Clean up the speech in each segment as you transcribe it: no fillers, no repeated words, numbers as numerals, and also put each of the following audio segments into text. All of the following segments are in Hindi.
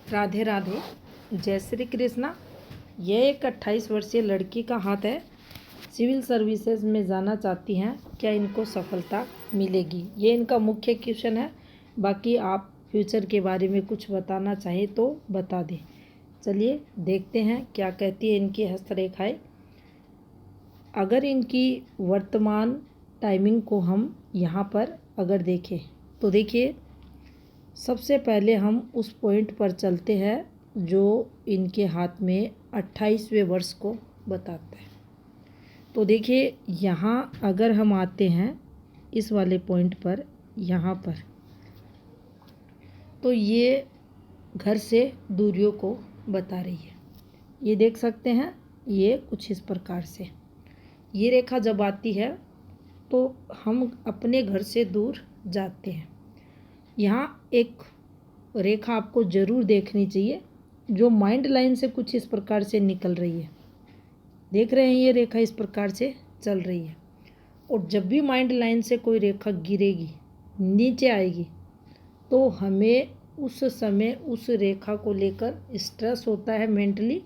राधे राधे। जय श्री कृष्णा। यह एक 28 वर्षीय लड़की का हाथ है। सिविल सर्विसेज में जाना चाहती हैं, क्या इनको सफलता मिलेगी? ये इनका मुख्य क्वेश्चन है। बाकी आप फ्यूचर के बारे में कुछ बताना चाहें तो बता दें। चलिए देखते हैं क्या कहती है इनकी हस्तरेखाएं। अगर इनकी वर्तमान टाइमिंग को हम यहाँ पर अगर देखें तो देखिए, सबसे पहले हम उस पॉइंट पर चलते हैं जो इनके हाथ में 28वें वर्ष को बताता है। तो देखिए, यहाँ अगर हम आते हैं इस वाले पॉइंट पर, यहाँ पर, तो ये घर से दूरियों को बता रही है। ये देख सकते हैं, ये कुछ इस प्रकार से ये रेखा जब आती है तो हम अपने घर से दूर जाते हैं। यहाँ एक रेखा आपको ज़रूर देखनी चाहिए जो माइंड लाइन से कुछ इस प्रकार से निकल रही है। देख रहे हैं, ये रेखा इस प्रकार से चल रही है। और जब भी माइंड लाइन से कोई रेखा गिरेगी, नीचे आएगी, तो हमें उस समय उस रेखा को लेकर स्ट्रेस होता है मेंटली,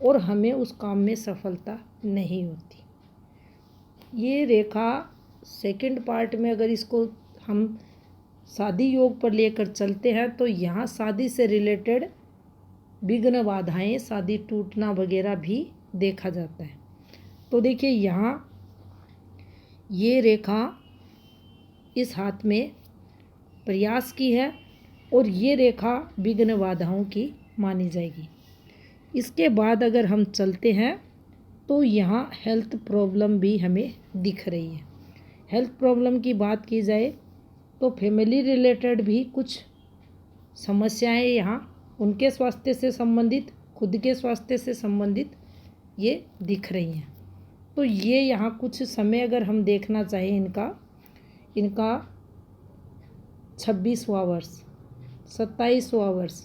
और हमें उस काम में सफलता नहीं होती। ये रेखा सेकंड पार्ट में अगर इसको हम शादी योग पर लेकर चलते हैं तो यहाँ शादी से रिलेटेड विघ्न बाधाएं, शादी टूटना वगैरह भी देखा जाता है। तो देखिए, यहाँ ये रेखा इस हाथ में प्रयास की है और ये रेखा विघ्न बाधाओं की मानी जाएगी। इसके बाद अगर हम चलते हैं तो यहाँ हेल्थ प्रॉब्लम भी हमें दिख रही है। हेल्थ प्रॉब्लम की बात की जाए तो फैमिली रिलेटेड भी कुछ समस्याएं यहाँ उनके स्वास्थ्य से संबंधित, खुद के स्वास्थ्य से संबंधित ये दिख रही हैं। तो ये यहाँ कुछ समय अगर हम देखना चाहें इनका 26वां वर्ष, 27वां वर्ष,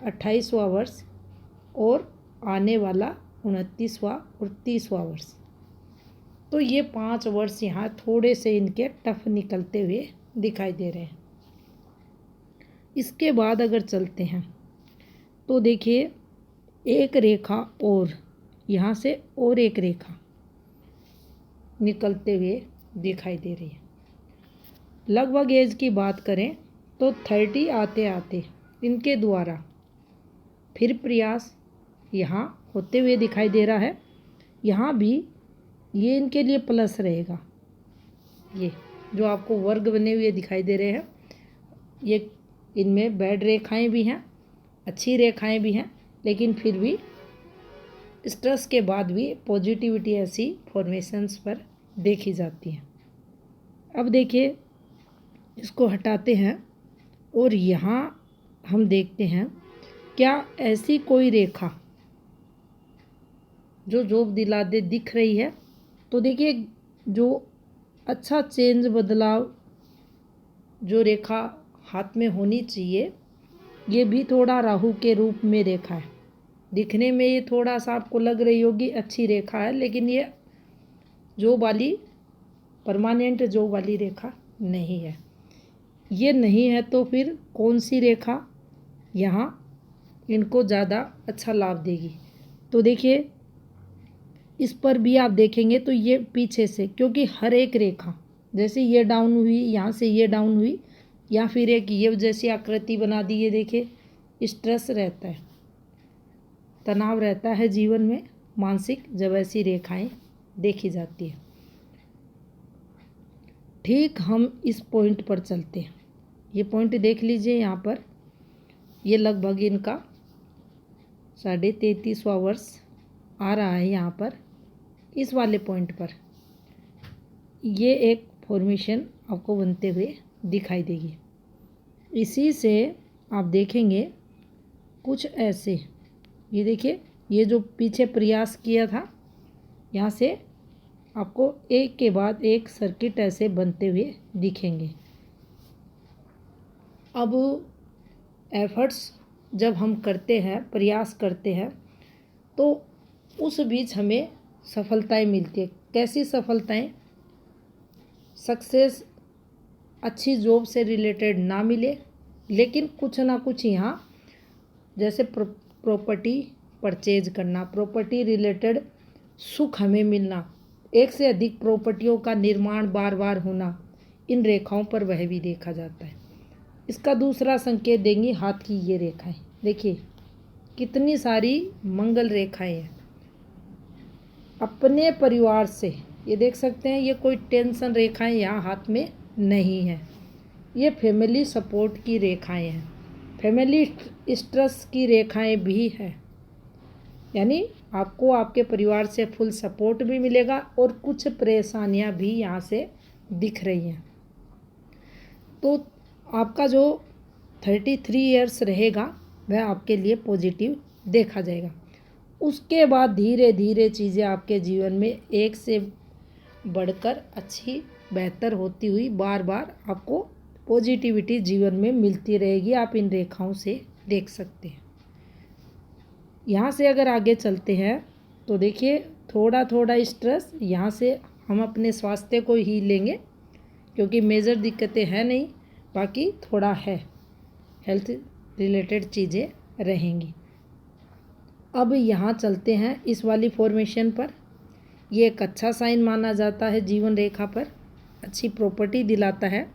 28वां वर्ष और आने वाला 29वां और 30वां वर्ष, तो ये 5 वर्ष यहाँ थोड़े से इनके टफ निकलते हुए दिखाई दे रहे हैं। इसके बाद अगर चलते हैं तो देखिए, एक रेखा और यहाँ से और एक रेखा निकलते हुए दिखाई दे रही है। लगभग एज की बात करें तो 30 आते आते इनके द्वारा फिर प्रयास यहाँ होते हुए दिखाई दे रहा है। यहाँ भी ये इनके लिए प्लस रहेगा। ये जो आपको वर्ग बने हुए दिखाई दे रहे हैं, ये इनमें बैड रेखाएं भी हैं, अच्छी रेखाएं भी हैं, लेकिन फिर भी स्ट्रेस के बाद भी पॉजिटिविटी ऐसी फॉर्मेशंस पर देखी जाती है। अब देखिए, इसको हटाते हैं और यहाँ हम देखते हैं क्या ऐसी कोई रेखा जो जॉब दिला दे दिख रही है। तो देखिए, जो अच्छा चेंज, बदलाव जो रेखा हाथ में होनी चाहिए, ये भी थोड़ा राहु के रूप में रेखा है। दिखने में ये थोड़ा सा आपको लग रही होगी अच्छी रेखा है, लेकिन ये जॉब वाली, परमानेंट जॉब वाली रेखा नहीं है। ये नहीं है तो फिर कौन सी रेखा यहाँ इनको ज़्यादा अच्छा लाभ देगी? तो देखिए, इस पर भी आप देखेंगे तो ये पीछे से, क्योंकि हर एक रेखा जैसे ये डाउन हुई, यहाँ से ये डाउन हुई, या फिर एक ये जैसी आकृति बना दी, ये देखिए, स्ट्रेस रहता है, तनाव रहता है जीवन में मानसिक, जब ऐसी रेखाएं देखी जाती है। ठीक हम इस पॉइंट पर चलते हैं। ये पॉइंट देख लीजिए, यहाँ पर ये लगभग इनका 33.5वां वर्ष आ रहा है। यहाँ पर इस वाले पॉइंट पर ये एक फॉर्मेशन आपको बनते हुए दिखाई देगी। इसी से आप देखेंगे कुछ ऐसे, ये देखिए, ये जो पीछे प्रयास किया था, यहाँ से आपको एक के बाद एक सर्किट ऐसे बनते हुए दिखेंगे। अब एफर्ट्स जब हम करते हैं, प्रयास करते हैं, तो उस बीच हमें सफलताएं मिलती है। कैसी सफलताएं? सक्सेस अच्छी जॉब से रिलेटेड ना मिले, लेकिन कुछ ना कुछ यहाँ जैसे प्रॉपर्टी परचेज करना, प्रॉपर्टी रिलेटेड सुख हमें मिलना, एक से अधिक प्रॉपर्टियों का निर्माण बार बार होना, इन रेखाओं पर वह भी देखा जाता है। इसका दूसरा संकेत देंगी हाथ की ये रेखाएं। देखिए कितनी सारी मंगल रेखाएं हैं। अपने परिवार से, ये देख सकते हैं, ये कोई टेंशन रेखाएं यहाँ हाथ में नहीं है। ये फैमिली सपोर्ट की रेखाएं हैं, फैमिली स्ट्रेस की रेखाएं भी हैं। यानी आपको आपके परिवार से फुल सपोर्ट भी मिलेगा और कुछ परेशानियां भी यहाँ से दिख रही हैं। तो आपका जो 33 इयर्स रहेगा वह आपके लिए पॉजिटिव देखा जाएगा। उसके बाद धीरे धीरे चीज़ें आपके जीवन में एक से बढ़कर अच्छी बेहतर होती हुई बार बार आपको पॉजिटिविटी जीवन में मिलती रहेगी। आप इन रेखाओं से देख सकते हैं। यहाँ से अगर आगे चलते हैं तो देखिए थोड़ा थोड़ा स्ट्रेस, यहाँ से हम अपने स्वास्थ्य को ही लेंगे क्योंकि मेजर दिक्कतें हैं नहीं, बाकी थोड़ा है, हेल्थ रिलेटेड चीज़ें रहेंगी। अब यहाँ चलते हैं इस वाली फॉर्मेशन पर। ये एक अच्छा साइन माना जाता है, जीवन रेखा पर अच्छी प्रॉपर्टी दिलाता है।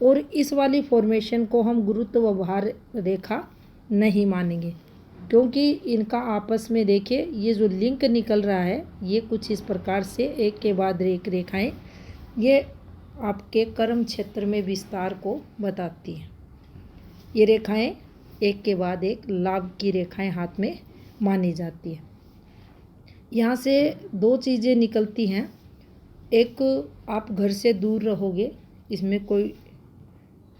और इस वाली फॉर्मेशन को हम गुरुत्व भार रेखा नहीं मानेंगे क्योंकि इनका आपस में देखिए ये जो लिंक निकल रहा है ये कुछ इस प्रकार से एक के बाद एक रेखाएं ये आपके कर्म क्षेत्र में विस्तार को बताती हैं। ये रेखाएं एक के बाद एक लाभ की रेखाएं हाथ में मानी जाती है। यहाँ से दो चीज़ें निकलती हैं। एक, आप घर से दूर रहोगे, इसमें कोई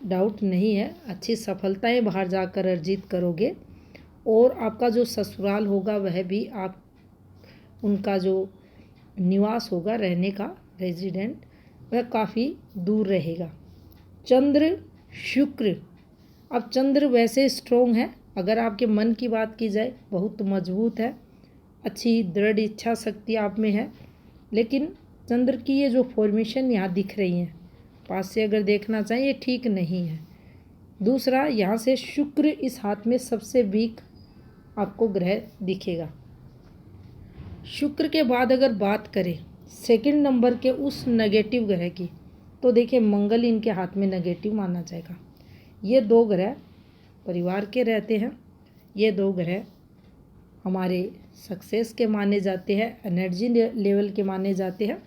डाउट नहीं है, अच्छी सफलताएं बाहर जाकर अर्जित करोगे। और आपका जो ससुराल होगा वह भी आप उनका जो निवास होगा रहने का रेजिडेंट वह काफ़ी दूर रहेगा। चंद्र शुक्र, अब चंद्र वैसे स्ट्रोंग है, अगर आपके मन की बात की जाए बहुत मजबूत है, अच्छी दृढ़ इच्छा शक्ति आप में है। लेकिन चंद्र की ये जो फॉर्मेशन यहाँ दिख रही हैं पास से अगर देखना चाहिए ये ठीक नहीं है। दूसरा, यहाँ से शुक्र इस हाथ में सबसे वीक आपको ग्रह दिखेगा। शुक्र के बाद अगर बात करें सेकंड नंबर के उस नेगेटिव ग्रह की तो देखिए मंगल इनके हाथ में नेगेटिव माना जाएगा। ये दो ग्रह परिवार के रहते हैं, ये दो ग्रह हमारे सक्सेस के माने जाते हैं, एनर्जी लेवल के माने जाते हैं,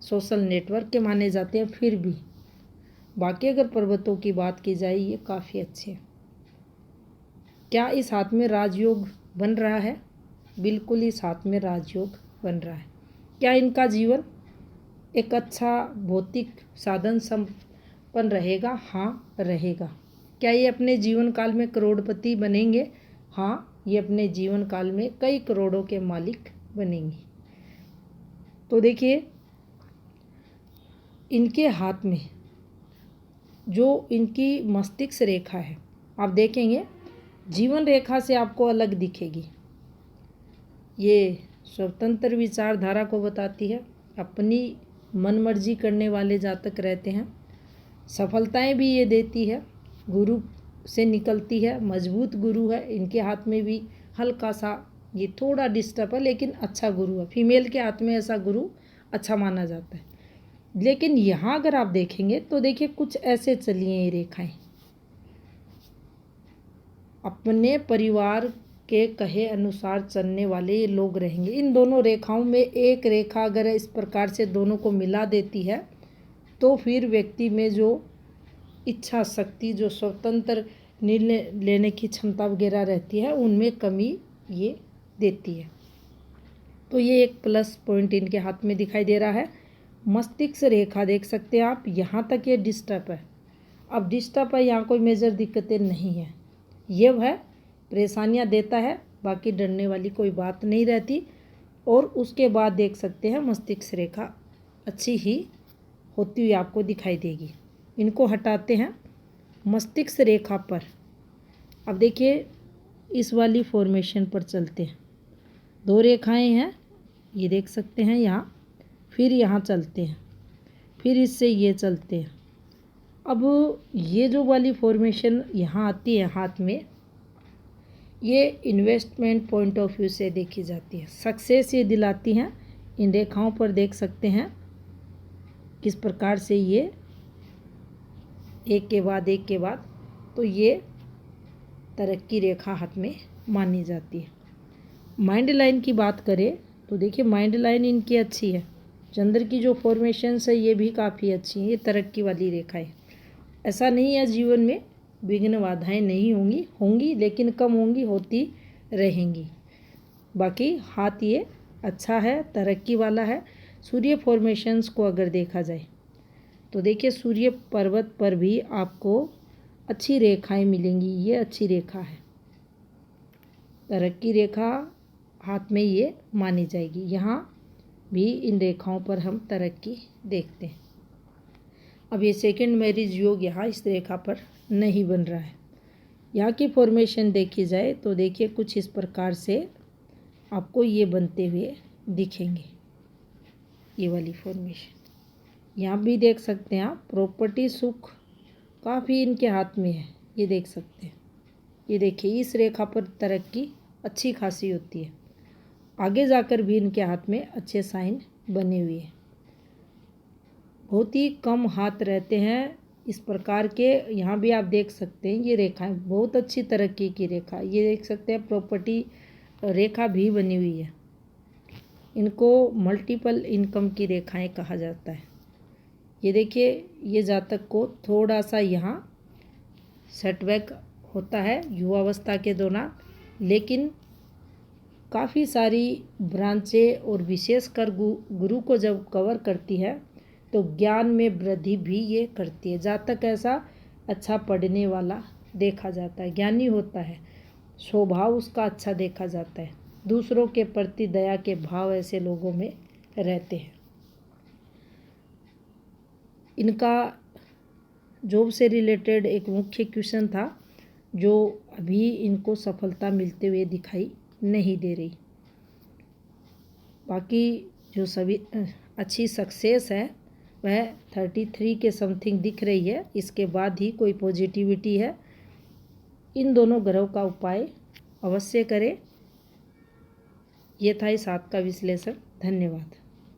सोशल नेटवर्क के माने जाते हैं। फिर भी बाकी अगर पर्वतों की बात की जाए ये काफ़ी अच्छे हैं। क्या इस हाथ में राजयोग बन रहा है? बिल्कुल इस हाथ में राजयोग बन रहा है। क्या इनका जीवन एक अच्छा भौतिक साधन संपन्न रहेगा? हाँ रहेगा। क्या ये अपने जीवन काल में करोड़पति बनेंगे? हाँ, ये अपने जीवन काल में कई करोड़ों के मालिक बनेंगे। तो देखिए इनके हाथ में जो इनकी मस्तिष्क रेखा है आप देखेंगे जीवन रेखा से आपको अलग दिखेगी। ये स्वतंत्र विचारधारा को बताती है, अपनी मनमर्जी करने वाले जातक रहते हैं। सफलताएं भी ये देती है, गुरु से निकलती है, मजबूत गुरु है। इनके हाथ में भी हल्का सा ये थोड़ा डिस्टर्ब है लेकिन अच्छा गुरु है। फीमेल के हाथ में ऐसा गुरु अच्छा माना जाता है। लेकिन यहाँ अगर आप देखेंगे तो देखिए कुछ ऐसे चलिए ये रेखाएं अपने परिवार के कहे अनुसार चलने वाले ये लोग रहेंगे। इन दोनों रेखाओं में एक रेखा अगर इस प्रकार से दोनों को मिला देती है तो फिर व्यक्ति में जो इच्छा शक्ति, जो स्वतंत्र निर्णय लेने की क्षमता वगैरह रहती है उनमें कमी ये देती है। तो ये एक प्लस पॉइंट इनके हाथ में दिखाई दे रहा है। मस्तिष्क रेखा देख सकते हैं आप, यहाँ तक ये डिस्टर्ब है। अब डिस्टर्ब है, यहाँ कोई मेजर दिक्कतें नहीं है। ये वह परेशानियाँ देता है, बाकी डरने वाली कोई बात नहीं रहती। और उसके बाद देख सकते हैं मस्तिष्क रेखा अच्छी ही होती हुई आपको दिखाई देगी। इनको हटाते हैं मस्तिष्क रेखा पर। अब देखिए इस वाली फॉर्मेशन पर चलते हैं। दो रेखाएं हैं, ये देख सकते हैं यहाँ, फिर यहाँ चलते हैं, फिर इससे ये चलते हैं। अब ये जो वाली फॉर्मेशन यहाँ आती है हाथ में, ये इन्वेस्टमेंट पॉइंट ऑफ व्यू से देखी जाती है। सक्सेस ये दिलाती हैं। इन रेखाओं पर देख सकते हैं किस प्रकार से ये एक के बाद तो ये तरक्की रेखा हाथ में मानी जाती है। माइंड लाइन की बात करें तो देखिए माइंड लाइन इनकी अच्छी है। चंद्र की जो फॉर्मेशंस है ये भी काफ़ी अच्छी है। ये तरक्की वाली रेखा है। ऐसा नहीं है जीवन में विघ्न बाधाएं नहीं होंगी लेकिन कम होंगी, होती रहेंगी। बाकी हाथ ये अच्छा है, तरक्की वाला है। सूर्य फॉर्मेशंस को अगर देखा जाए तो देखिए सूर्य पर्वत पर भी आपको अच्छी रेखाएं मिलेंगी। ये अच्छी रेखा है, तरक्की रेखा हाथ में ये मानी जाएगी। यहाँ भी इन रेखाओं पर हम तरक्की देखते हैं। अब ये सेकंड मैरिज योग यहाँ इस रेखा पर नहीं बन रहा है। यहाँ की फॉर्मेशन देखी जाए तो देखिए कुछ इस प्रकार से आपको ये बनते हुए दिखेंगे। ये वाली फॉर्मेशन यहाँ भी देख सकते हैं आप। प्रॉपर्टी सुख काफ़ी इनके हाथ में है, ये देख सकते हैं। ये देखिए इस रेखा पर तरक्की अच्छी खासी होती है। आगे जाकर भी इनके हाथ में अच्छे साइन बने हुए हैं। बहुत ही कम हाथ रहते हैं इस प्रकार के। यहाँ भी आप देख सकते हैं ये रेखाएं बहुत अच्छी तरक्की की रेखा। ये देख सकते हैं प्रॉपर्टी रेखा भी बनी हुई है। इनको मल्टीपल इनकम की रेखाएं कहा जाता है। ये देखिए ये जातक को थोड़ा सा यहाँ सेटबैक होता है युवावस्था के दौरान, लेकिन काफ़ी सारी ब्रांचें और विशेषकर गुरु को जब कवर करती है तो ज्ञान में वृद्धि भी ये करती है। जातक ऐसा अच्छा पढ़ने वाला देखा जाता है, ज्ञानी होता है, स्वभाव उसका अच्छा देखा जाता है। दूसरों के प्रति दया के भाव ऐसे लोगों में रहते हैं। इनका जॉब से रिलेटेड एक मुख्य क्वेश्चन था जो अभी इनको सफलता मिलते हुए दिखाई नहीं दे रही। बाकी जो सभी अच्छी सक्सेस है वह 33 के समथिंग दिख रही है। इसके बाद ही कोई पॉजिटिविटी है। इन दोनों ग्रहों का उपाय अवश्य करें। ये था इस हाथ का विश्लेषण। धन्यवाद।